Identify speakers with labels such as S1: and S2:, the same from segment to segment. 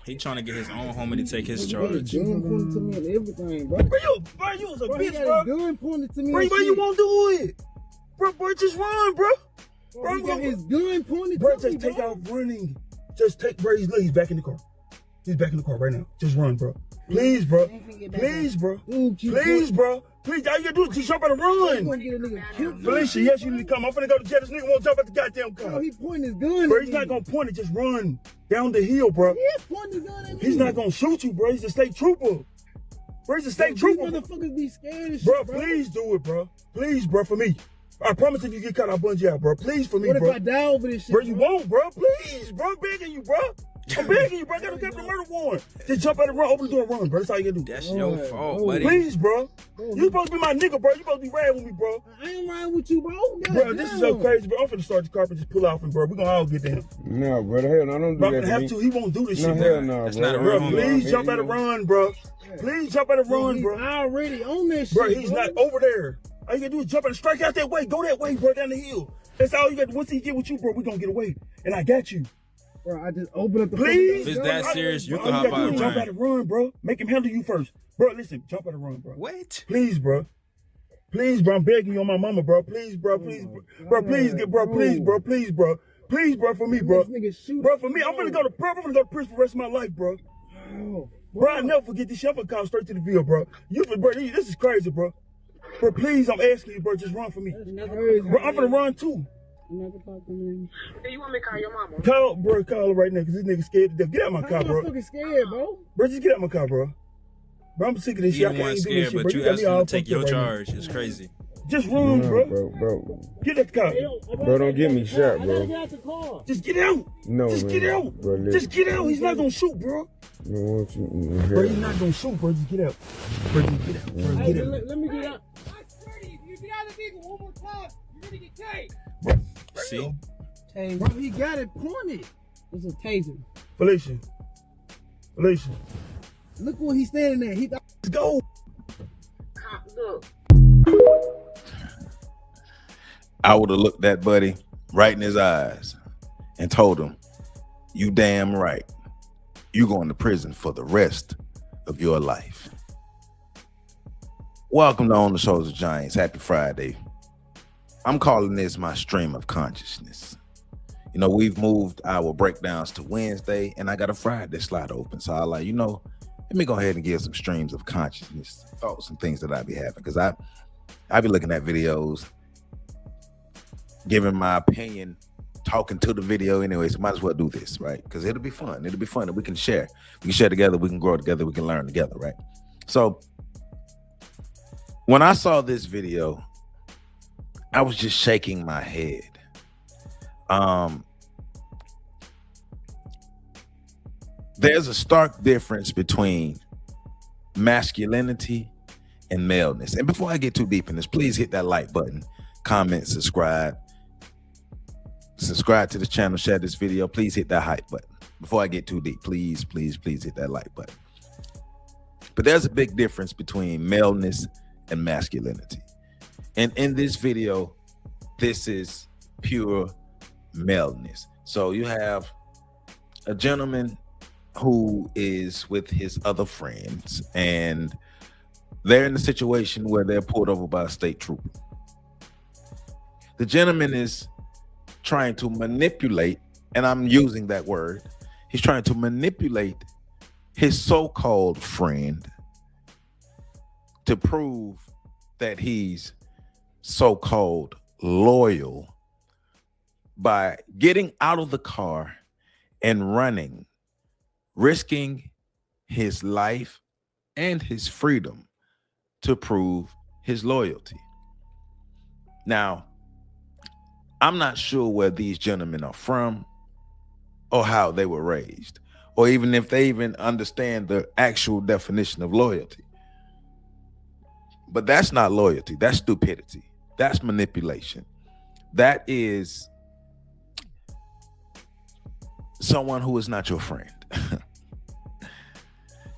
S1: He trying to get his own homie to take his
S2: Bro,
S1: charge.
S2: gun pointed to me and everything, bro.
S3: Bro, you was a
S2: Bro,
S3: bitch,
S2: he got
S3: bro.
S2: his gun pointed to me.
S3: Bro,
S2: and
S3: why you
S2: shit.
S3: won't do it? Bro, just run, bro.
S2: Bro, he got his gun pointed
S3: Bro,
S2: to me,
S3: just take out running. Just take, bro, he's back in the car. He's back in the car right now. Just run, bro. Please, bro. Please, bro. Please, bro. Please, all you gotta do is just jump out and run. Felicia, yes, you need to come. I'm finna go to jail. This nigga won't jump out the goddamn car.
S2: Bro, he pointing his gun
S3: Bro,
S2: at
S3: he's
S2: me.
S3: not gonna point it. Just run down the hill, bro.
S2: He is pointing his gun at me.
S3: He's not gonna shoot you, bro. He's a state trooper. Bro, he's a state trooper.
S2: These motherfuckers be scared as shit,
S3: Bro, please do it, bro. Please, bro, for me. I promise if you get caught, I'll bungee out, bro. Please, for me,
S2: What
S3: bro.
S2: if I die over this shit,
S3: Bro, you won't, bro. Please, bro. I'm begging you, bro. I'm begging you, bro. I got a capital murder warrant. Just jump out and run, open the door and run, bro. That's all you gotta do.
S1: That's your fault, buddy.
S3: Please, bro. You supposed to be my nigga, bro. You supposed to be riding with me, bro.
S2: I ain't riding with you, bro.
S3: Bro, this is so crazy, bro. I'm finna start the car and just pull off and, bro. We gonna all get down.
S4: No, brother, hell no, don't do
S3: Bro, I'm
S4: that
S3: gonna
S4: to
S3: have
S4: me.
S3: to. He won't do this
S4: No,
S3: shit,
S4: hell
S3: bro.
S4: no,
S1: That's
S4: bro.
S1: not a
S3: Bro,
S1: real
S3: please jump out and run, bro. Please jump out and run,
S2: He's
S3: bro.
S2: already on that shit,
S3: Bro, he's not over there. All you gotta do is jump out and strike out that way. Go that way, bro, down the hill. That's all you got to do. Once he get with you, bro, we gonna get away. And I got you.
S2: Bro, I just open up the
S3: Please.
S1: If it's that serious, you
S3: All
S1: can hop
S3: gotta
S1: out
S3: do
S1: and
S3: is jump
S1: run.
S3: out and run, bro. Make him handle you first. Bro, listen, jump out and run, bro.
S1: What?
S3: Please, bro. Please, bro, I'm begging you on my mama, bro. Please, bro, please, bro, please get, bro, please, bro, please, bro. Please, bro, for me, bro. Bro, for me, I'm gonna go to prison for the rest of my life, bro. Bro, I'll never forget this shit. I'm gonna call straight to the Ville, bro. Bro, this is crazy, bro. Bro, please, I'm asking you, bro, just run for me. Bro, I'm gonna run too.
S5: You want me to call your mama?
S3: Call her right now, cause this nigga scared to death. Get out of my car, bro.
S2: I'm fucking scared, bro.
S3: Bro, just get out of my car, bro. Bro, I'm sick of this
S1: You
S3: shit. I
S1: don't
S3: can't
S1: want
S3: even do this
S1: scared,
S3: shit,
S1: but
S3: bro.
S1: you
S3: got me
S1: asked him
S3: all
S1: to take
S3: fucked
S1: your
S3: up right now.
S1: charge. It's crazy.
S3: Just run, bro.
S4: Bro,
S3: Get at the car.
S4: bro, don't get me shot, bro.
S3: Just get out.
S4: No,
S3: Just
S4: man.
S3: get out.
S4: Bro, listen.
S3: Just get out. He's not gonna shoot, bro.
S4: No, won't you?
S3: Bro, he's not gonna shoot, bro. Just get out. Bro, just get out. Bro, get out.
S2: Let me get out.
S1: See?
S2: Bro, he got it pointed. It's a taser.
S3: Felicia.
S2: Look where he's standing there.
S3: Let's go.
S5: Look.
S6: I would have looked that buddy right in his eyes and told him, you damn right. You going to prison for the rest of your life. Welcome to On the Shoulders of Giants. Happy Friday. I'm calling this my stream of consciousness. You know, we've moved our breakdowns to Wednesday, and I got a Friday slot open. So I like, let me go ahead and give some streams of consciousness, thoughts and things that I be having. Because I be looking at videos, giving my opinion, talking to the video anyway. So might as well do this, right? Because it'll be fun. It'll be fun that we can share. We can share together. We can grow together. We can learn together, right? So when I saw this video, I was just shaking my head. There's a stark difference between masculinity and maleness. And before I get too deep in this, please hit that like button, comment, subscribe to the channel, share this video. Please hit that hype button. Before I get too deep, please hit that like button. But there's a big difference between maleness and masculinity. And in this video, this is pure maleness. So you have a gentleman who is with his other friends, and they're in a situation where they're pulled over by a state trooper. The gentleman is trying to manipulate, and I'm using that word, he's trying to manipulate his so-called friend to prove that he's so-called loyal by getting out of the car and running, risking his life and his freedom to prove his loyalty. Now, I'm not sure where these gentlemen are from or how they were raised, or even if they even understand the actual definition of loyalty. But that's not loyalty. That's stupidity. That's manipulation. That is someone who is not your friend.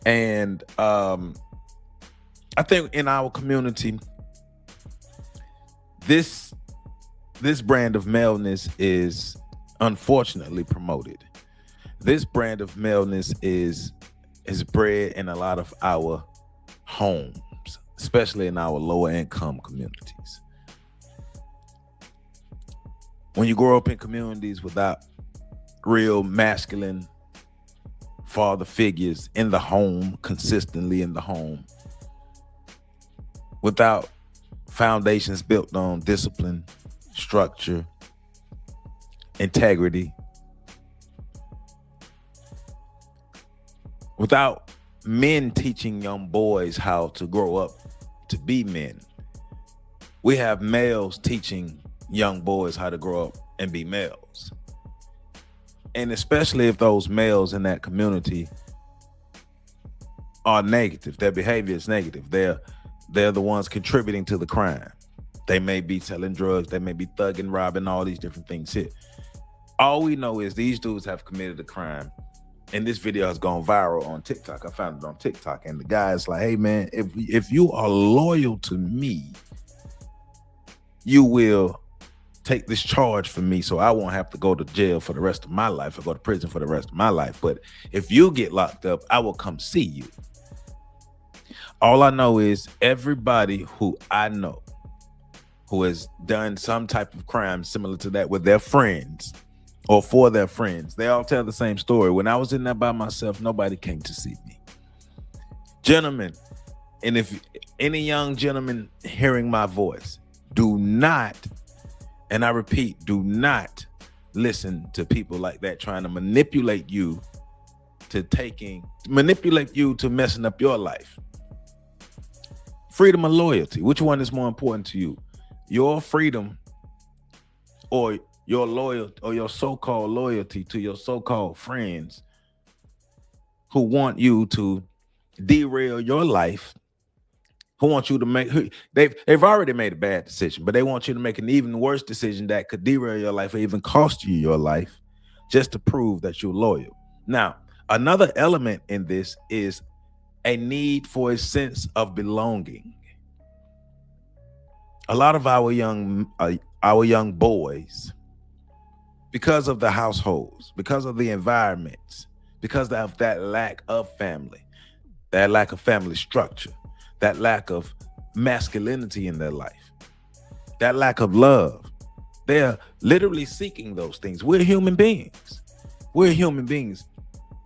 S6: And I think in our community, this brand of maleness is unfortunately promoted. this brand of maleness is bred in a lot of our homes, especially in our lower income communities. When you grow up in communities without real masculine father figures in the home, consistently in the home, without foundations built on discipline, structure, integrity, without men teaching young boys how to grow up to be men, we have males teaching young boys how to grow up and be males. And especially if those males in that community are negative, their behavior is negative, they're the ones contributing to the crime. They may be selling drugs, they may be thugging, robbing, all these different things here. All we know is these dudes have committed a crime, and this video has gone viral on TikTok. I found it on TikTok, and the guy's like, hey man, if you are loyal to me, you will take this charge for me so I won't have to go to jail for the rest of my life or go to prison for the rest of my life. But if you get locked up, I will come see you. All I know is everybody who I know who has done some type of crime similar to that with their friends or for their friends, they all tell the same story. When I was in there by myself, nobody came to see me. Gentlemen, and if any young gentleman hearing my voice, do not, and I repeat, do not listen to people like that trying to manipulate you to messing up your life. Freedom or loyalty, which one is more important to you? Your freedom or your loyalty or your so-called loyalty to your so-called friends who want you to derail your life, who want you to make, they've already made a bad decision, but they want you to make an even worse decision that could derail your life or even cost you your life just to prove that you're loyal. Now, another element in this is a need for a sense of belonging. A lot of our young boys, because of the households, because of the environments, because of that lack of family, that lack of family structure, that lack of masculinity in their life, that lack of love, they're literally seeking those things. We're human beings. We're human beings.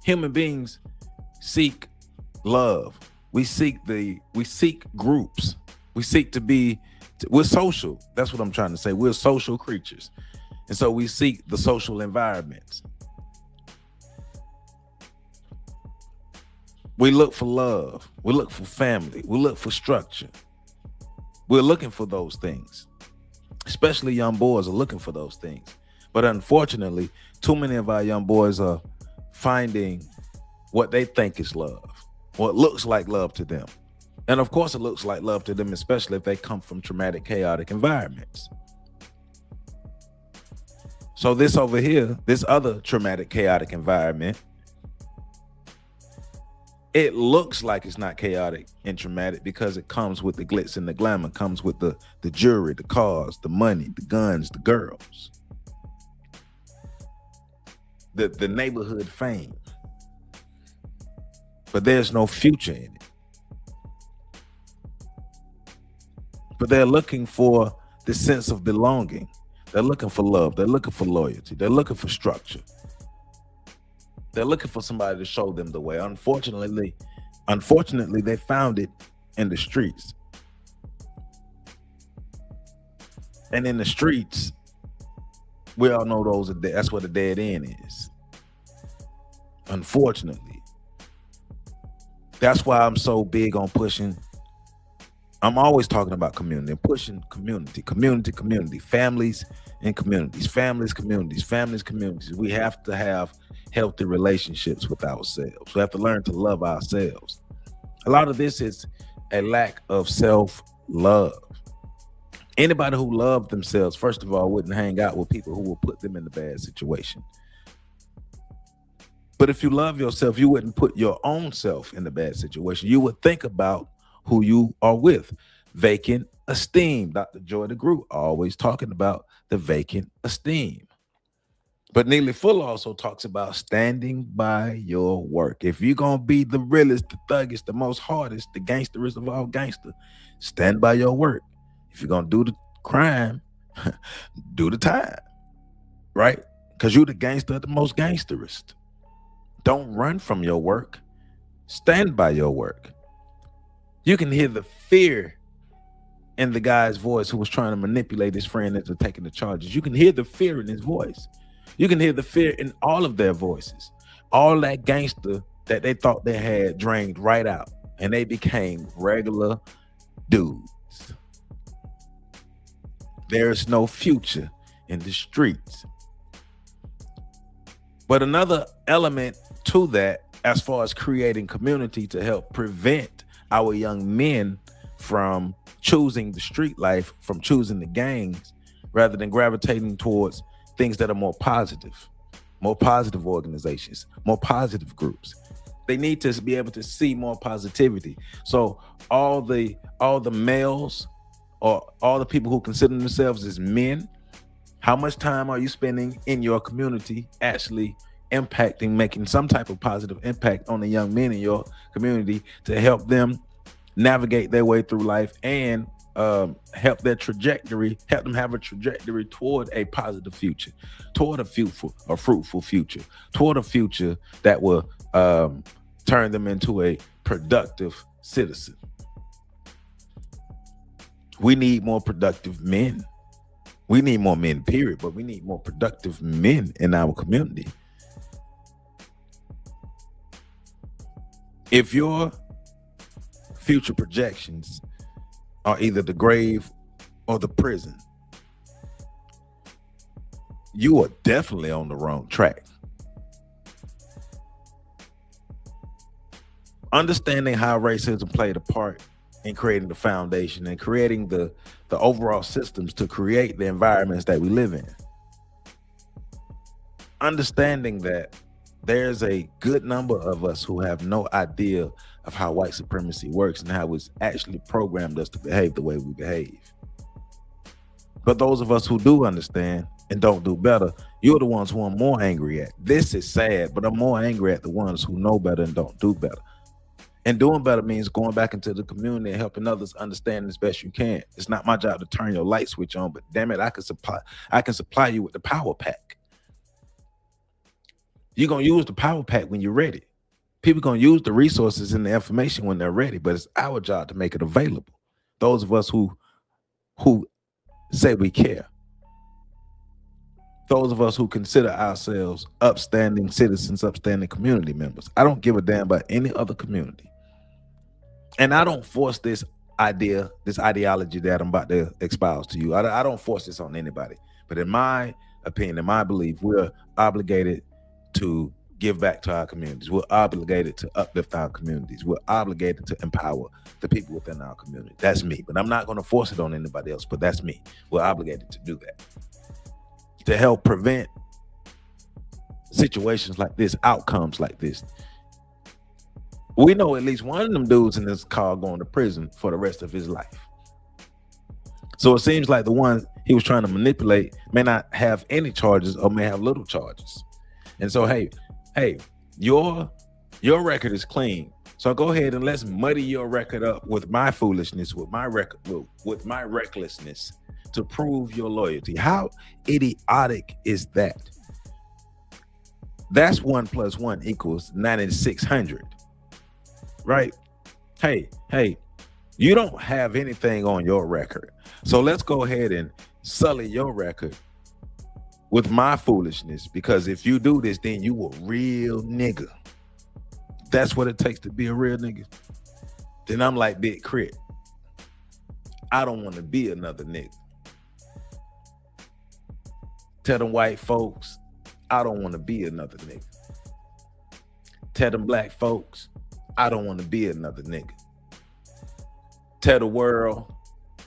S6: Human beings seek love. We seek groups. We seek to be, we're social. That's what I'm trying to say. We're social creatures. And so we seek the social environments. We look for love. We look for family. We look for structure. We're looking for those things. Especially young boys are looking for those things. But unfortunately, too many of our young boys are finding what they think is love, what looks like love to them. And of course, it looks like love to them, especially if they come from traumatic, chaotic environments. So this over here, this other traumatic, chaotic environment, it looks like it's not chaotic and traumatic because it comes with the glitz and the glamour, comes with the jewelry, the cars, the money, the guns, the girls, the neighborhood fame. But there's no future in it. But they're looking for the sense of belonging. They're looking for love. They're looking for loyalty. They're looking for structure. They're looking for somebody to show them the way. Unfortunately, they found it in the streets. And in the streets, we all know that's what a dead end is. Unfortunately. That's why I'm so big on pushing. I'm always talking about community and pushing community, families and communities, communities. We have to have healthy relationships with ourselves. We have to learn to love ourselves. A lot of this is a lack of self-love. Anybody who loved themselves, first of all, wouldn't hang out with people who will put them in a bad situation. But if you love yourself, you wouldn't put your own self in a bad situation. You would think about who you are with. Vacant esteem. Dr. Joy DeGroot always talking about the vacant esteem. But Neely Fuller also talks about standing by your work. If you're going to be the realest, the thuggish, the most hardest, the gangsterest of all gangster, stand by your work. If you're going to do the crime, do the time, right? Because you're the gangster, the most gangsterest. Don't run from your work. Stand by your work. You can hear the fear in the guy's voice who was trying to manipulate his friend into taking the charges. You can hear the fear in his voice. You can hear the fear in all of their voices. All that gangster that they thought they had drained right out, and they became regular dudes. There's no future in the streets. But another element to that, as far as creating community to help prevent our young men from choosing the street life, from choosing the gangs, rather than gravitating towards things that are more positive organizations, more positive groups. They need to be able to see more positivity. So all the males, or all the people who consider themselves as men, how much time are you spending in your community actually impacting, making some type of positive impact on the young men in your community to help them navigate their way through life and help them have a trajectory toward a positive future, toward a fruitful future, toward a future that will turn them into a productive citizen. We need more productive men. We need more men, period, but we need more productive men in our community. If your future projections are either the grave or the prison, you are definitely on the wrong track. Understanding how racism played a part in creating the foundation and creating the overall systems to create the environments that we live in. Understanding that there's a good number of us who have no idea of how white supremacy works and how it's actually programmed us to behave the way we behave. But those of us who do understand and don't do better, you're the ones who I'm more angry at. This is sad, but I'm more angry at the ones who know better and don't do better. And doing better means going back into the community and helping others understand as best you can. It's not my job to turn your light switch on, but damn it, I can supply you with the power pack. You're gonna use the power pack when you're ready. People gonna use the resources and the information when they're ready, but it's our job to make it available. Those of us who say we care. Those of us who consider ourselves upstanding citizens, upstanding community members. I don't give a damn about any other community. And I don't force this ideology that I'm about to espouse to you. I don't force this on anybody. But in my opinion, in my belief, we're obligated to give back to our communities. We're obligated to uplift our communities. We're obligated to empower the people within our community. That's me. But I'm not going to force it on anybody else, but that's me. We're obligated to do that. To help prevent situations like this, outcomes like this. We know at least one of them dudes in this car going to prison for the rest of his life. So it seems like the one he was trying to manipulate may not have any charges or may have little charges. And so, hey, your record is clean. So go ahead and let's muddy your record up with my foolishness, with my recklessness to prove your loyalty. How idiotic is that? That's 1 + 1 = 9,600, right? Hey, you don't have anything on your record. So let's go ahead and sully your record with my foolishness, because if you do this, then you a real nigga. That's what it takes to be a real nigga. Then I'm like Big Crit. I don't want to be another nigga. Tell them white folks, I don't want to be another nigga. Tell them black folks, I don't want to be another nigga. Tell the world,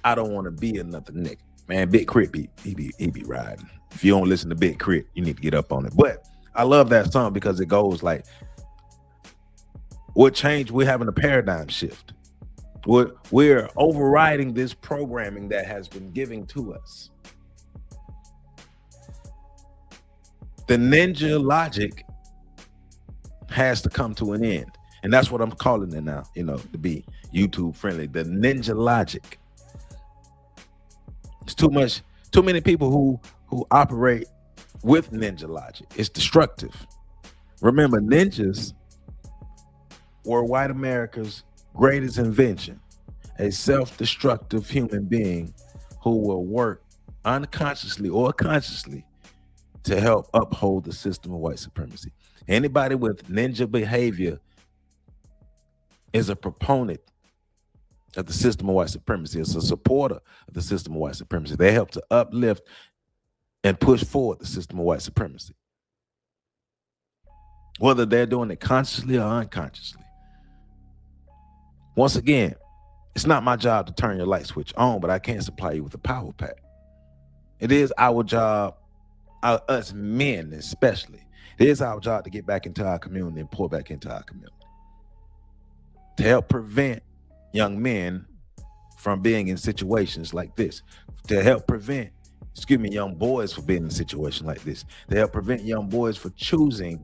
S6: I don't want to be another nigga. Man, Big Crit he be riding. If you don't listen to Big Crit, you need to get up on it. But I love that song because it goes like, what change? We're having a paradigm shift. We're overriding this programming that has been given to us. The ninja logic has to come to an end. And that's what I'm calling it now, you know, to be YouTube friendly. The ninja logic. It's too many people who operate with ninja logic. It's destructive. Remember, ninjas were white America's greatest invention, a self-destructive human being who will work unconsciously or consciously to help uphold the system of white supremacy. Anybody with ninja behavior is a proponent of the system of white supremacy. It's a supporter of the system of white supremacy. They help to uplift and push forward the system of white supremacy, whether they're doing it consciously or unconsciously. Once again, it's not my job to turn your light switch on, but I can supply you with a power pack. It is our job, us men especially, it is our job to get back into our community and pour back into our community, to help prevent young men from being in situations like this, to help prevent, young boys from being in a situation like this, to help prevent young boys from choosing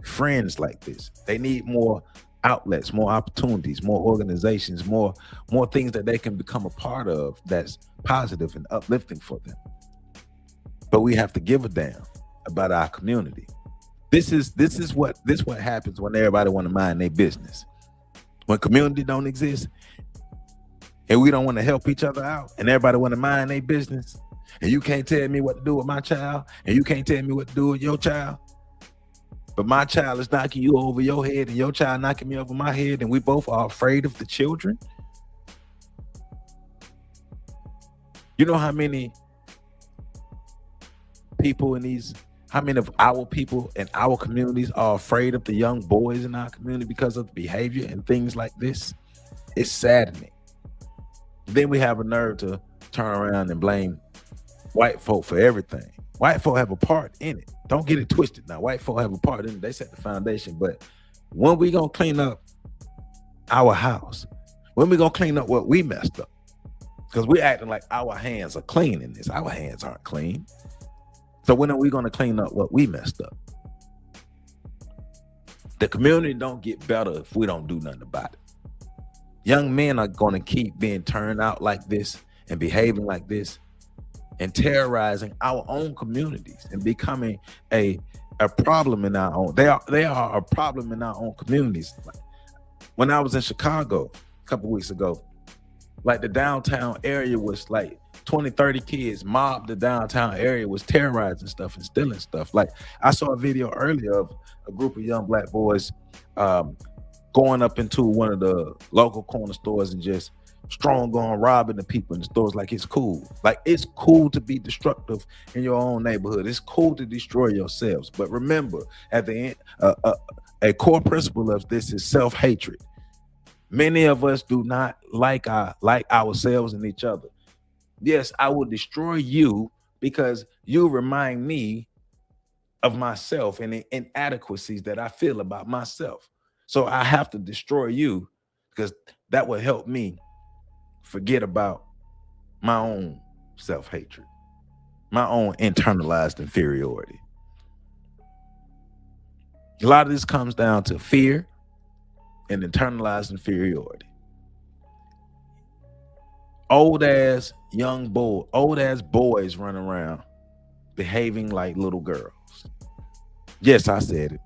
S6: friends like this. They need more outlets, more opportunities, more organizations, more things that they can become a part of that's positive and uplifting for them. But we have to give a damn about our community. This is what happens when everybody want to mind their business. When community don't exist and we don't want to help each other out and everybody want to mind their business, and you can't tell me what to do with my child and you can't tell me what to do with your child, but my child is knocking you over your head and your child knocking me over my head, and we both are afraid of the children. You know how many people how many of our people in our communities are afraid of the young boys in our community because of the behavior and things like this? It's saddening. Then we have a nerve to turn around and blame white folk for everything. White folk have a part in it. Don't get it twisted now. White folk have a part in it. They set the foundation. But when we gonna clean up our house? When we gonna clean up what we messed up? Because we're acting like our hands are clean in this. Our hands aren't clean. So when are we gonna clean up what we messed up? The community don't get better if we don't do nothing about it. Young men are gonna keep being turned out like this and behaving like this and terrorizing our own communities and becoming a problem in our own. They are a problem in our own communities. When I was in Chicago a couple weeks ago, like the downtown area was like 20, 30 kids mobbed the downtown area, was terrorizing stuff and stealing stuff. Like I saw a video earlier of a group of young black boys going up into one of the local corner stores and just strong on robbing the people in the stores. Like it's cool. Like it's cool to be destructive in your own neighborhood. It's cool to destroy yourselves. But remember, at the end, a core principle of this is self-hatred. Many of us do not like ourselves and each other. Yes, I will destroy you because you remind me of myself and the inadequacies that I feel about myself. So I have to destroy you because that will help me forget about my own self-hatred, my own internalized inferiority. A lot of this comes down to fear and internalized inferiority. Old ass boys running around behaving like little girls. Yes, I said it.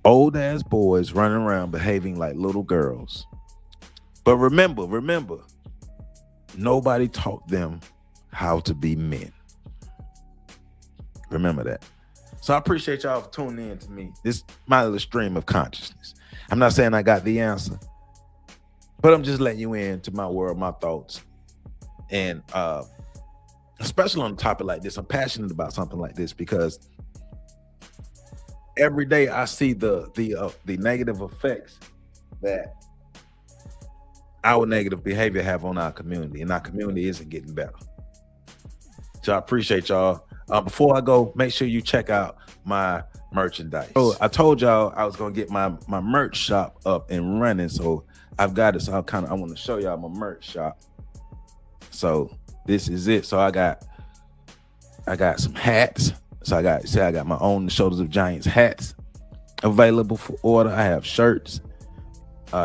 S6: Old ass boys running around behaving like little girls. But remember, nobody taught them how to be men. Remember that. So I appreciate y'all for tuning in to me. This is my little stream of consciousness. I'm not saying I got the answer, but I'm just letting you into my world, my thoughts. And especially on a topic like this, I'm passionate about something like this because every day I see the negative effects that our negative behavior have on our community, and our community isn't getting better. So I appreciate y'all. Before I go, make sure you check out my merchandise. So I told y'all I was gonna get my merch shop up and running, so I've got it. So I want to show y'all my merch shop. So this is it. So I got some hats. So I got my own Shoulders of Giants hats available for order. I have shirts.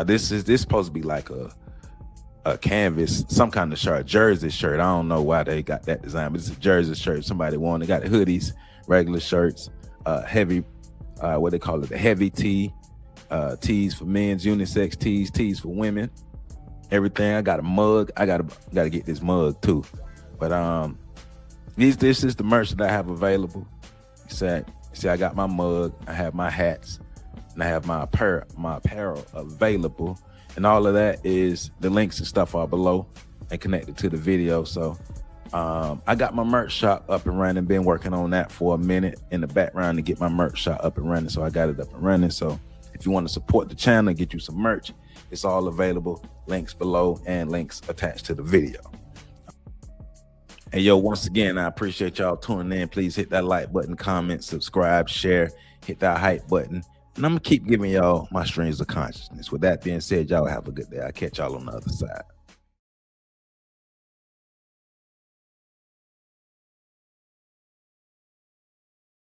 S6: This supposed to be like a canvas, some kind of shirt, jersey shirt. I don't know why they got that design, but it's a jersey shirt. Somebody wanted. Got hoodies, regular shirts, heavy, what they call it, the heavy tee, tees for men's, unisex tees for women. Everything. I got a mug. I gotta get this mug too. But this is the merch that I have available. See, I got my mug, I have my hats, and I have my apparel available. And all of that is, the links and stuff are below and connected to the video. So I got my merch shop up and running. Been working on that for a minute in the background to get my merch shop up and running. So I got it up and running. So if you want to support the channel, get you some merch, it's all available. Links below and links attached to the video. And yo, once again, I appreciate y'all tuning in. Please hit that like button, comment, subscribe, share, hit that hype button. And I'm gonna keep giving y'all my streams of consciousness. With that being said, y'all have a good day. I'll catch y'all on the other side.